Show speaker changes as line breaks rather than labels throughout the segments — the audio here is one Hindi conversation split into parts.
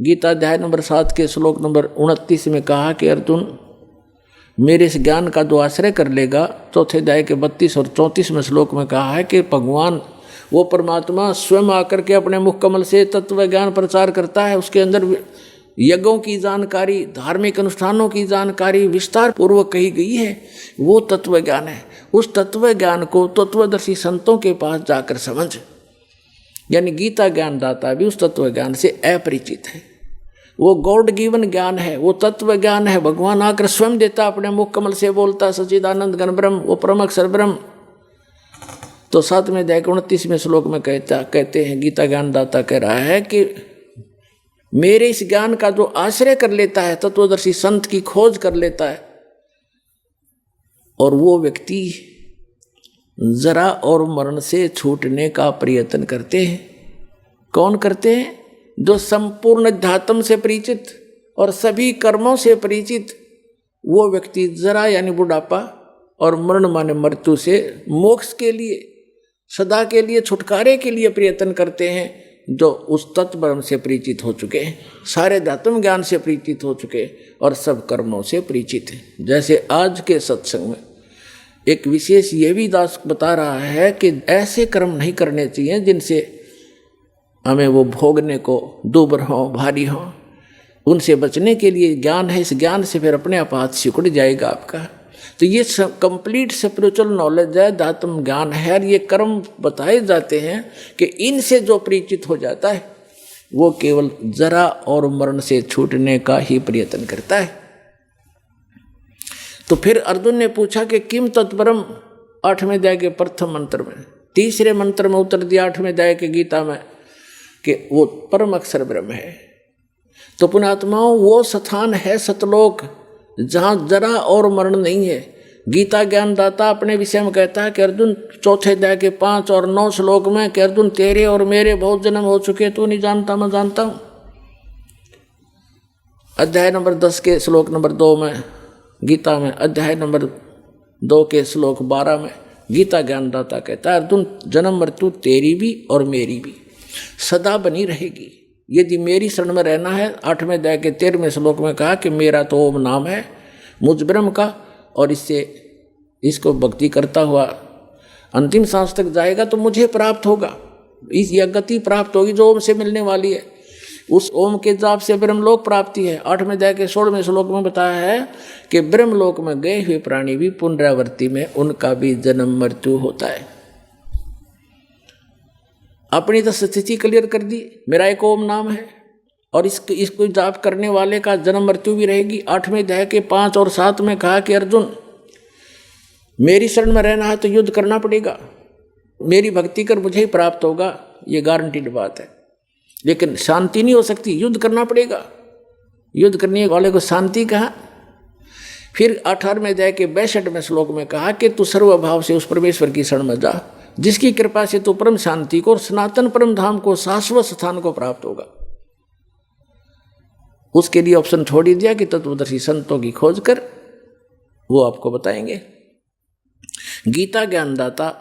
गीता अध्याय नंबर 7 के श्लोक नंबर 29 में कहा कि अर्जुन मेरे इस ज्ञान का जो आश्रय कर लेगा, चौथे अध्याय के 32 और 34 श्लोक में कहा है कि भगवान वो परमात्मा स्वयं आकर के अपने मुख कमल से तत्व ज्ञान प्रचार करता है। उसके अंदर यज्ञों की जानकारी, धार्मिक अनुष्ठानों की जानकारी विस्तार पूर्वक कही गई है। वो तत्व ज्ञान है। उस तत्व ज्ञान को तत्वदर्शी संतों के पास जाकर समझ, यानी गीता ज्ञानदाता भी उस तत्व ज्ञान से अपरिचित है। वो गॉड गिवन ज्ञान है, वो तत्व ज्ञान है। भगवान आकर स्वयं देता, अपने मुख कमल से बोलता, सच्चिदानंद घन ब्रह्म, वो परम अक्षर ब्रह्म। तो 7वें अध्याय के 29वें श्लोक में कहते हैं, गीता ज्ञानदाता कह रहा है कि मेरे इस ज्ञान का जो आश्रय कर लेता है, तत्वदर्शी संत की खोज कर लेता है, और वो व्यक्ति जरा और मरण से छूटने का प्रयत्न करते हैं। कौन करते हैं? जो संपूर्ण अध्यात्म से परिचित और सभी कर्मों से परिचित वो व्यक्ति जरा यानी बुढ़ापा और मरण माने मृत्यु से मोक्ष के लिए, सदा के लिए, छुटकारे के लिए प्रयत्न करते हैं, जो उस तत्व ब्रह्म से परिचित हो चुके हैं, सारे अध्यात्म ज्ञान से परिचित हो चुके और सब कर्मों से परिचित हैं। जैसे आज के सत्संग में एक विशेष ये भी दास बता रहा है कि ऐसे कर्म नहीं करने चाहिए जिनसे हमें वो भोगने को दुबर हो, भारी हो। उनसे बचने के लिए ज्ञान है, इस ज्ञान से फिर अपने आप हाथ सिकुड़ जाएगा आपका। तो ये कंप्लीट स्पिरिचुअल नॉलेज है, अध्यात्म ज्ञान है, और ये कर्म बताए जाते हैं कि इनसे जो परिचित हो जाता है वो केवल जरा और मरण से छूटने का ही प्रयत्न करता है। तो फिर अर्जुन ने पूछा कि किम तत्परम, 8वें अध्याय के प्रथम मंत्र में, तीसरे मंत्र में उत्तर दिया 8वें अध्याय के गीता में कि वो परम अक्षर ब्रह्म है। तो पुण्यात्माओं, वो स्थान है सतलोक जहाँ जरा और मरण नहीं है। गीता ज्ञानदाता अपने विषय में कहता है कि अर्जुन, चौथे अध्याय के 5 और 9 श्लोक में कि अर्जुन तेरे और मेरे बहुत जन्म हो चुके, तू नहीं जानता, मैं जानता हूँ। अध्याय नंबर 10 के श्लोक नंबर 2 में गीता में, अध्याय नंबर 2 के श्लोक 12 में गीता ज्ञानदाता कहता है अर्जुन, जन्म मृत्यु तेरी भी और मेरी भी सदा बनी रहेगी यदि मेरी शरण में रहना है। 8वें अध्याय के 13वें श्लोक में कहा कि मेरा तो ओम नाम है मुझ ब्रह्म का, और इसको भक्ति करता हुआ अंतिम सांस तक जाएगा तो मुझे प्राप्त होगा, यह गति प्राप्त होगी जो ओम से मिलने वाली है। उस ओम के जाप से ब्रह्मलोक प्राप्ति है। 8वें अध्याय के 16वें श्लोक में बताया है कि ब्रह्मलोक में गए हुए प्राणी भी पुनरावृत्ति में उनका भी जन्म मृत्यु होता है। अपनी तो स्थिति क्लियर कर दी, मेरा एक ओम नाम है और इसको जाप करने वाले का जन्म मृत्यु भी रहेगी। 8वें अध्याय के 5 और 7 में कहा कि अर्जुन, मेरी शरण में रहना है तो युद्ध करना पड़ेगा, मेरी भक्ति कर मुझे ही प्राप्त होगा, ये गारंटीड बात है। लेकिन शांति नहीं हो सकती, युद्ध करना पड़ेगा। युद्ध करने वाले को शांति कहा। फिर 18वें अध्याय के 62वें श्लोक में कहा कि तू सर्वभाव से उस परमेश्वर की शरण में जा जिसकी कृपा से तू परम शांति को और सनातन परम धाम को, शाश्वत स्थान को प्राप्त होगा। उसके लिए ऑप्शन छोड़ ही दिया कि तत्वदर्शी संतों की खोज कर, वो आपको बताएंगे। गीता ज्ञानदाता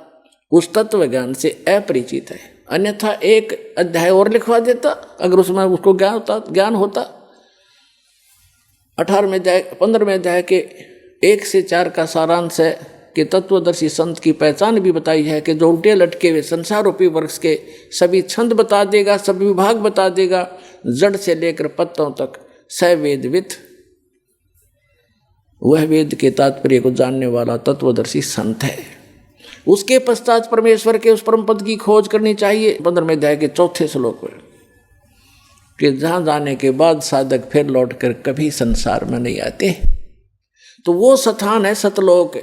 उस तत्व ज्ञान से अपरिचित है, अन्यथा एक अध्याय और लिखवा देता अगर उसमें उसको ज्ञान होता। 15वें अध्याय के 1 से 4 का सारांश है कि तत्वदर्शी संत की पहचान भी बताई है कि जो उल्टे लटके हुए संसार रूपी वृक्ष के सभी छंद बता देगा, सभी विभाग बता देगा, जड़ से लेकर पत्तों तक सवेदविद, वह वेद के तात्पर्य को जानने वाला तत्वदर्शी संत है। उसके पश्चात परमेश्वर के उस परम पद की खोज करनी चाहिए। 15वें अध्याय के 4 श्लोक में कि जहाँ जाने के बाद साधक फिर लौटकर कभी संसार में नहीं आते। तो वो स्थान है सतलोक।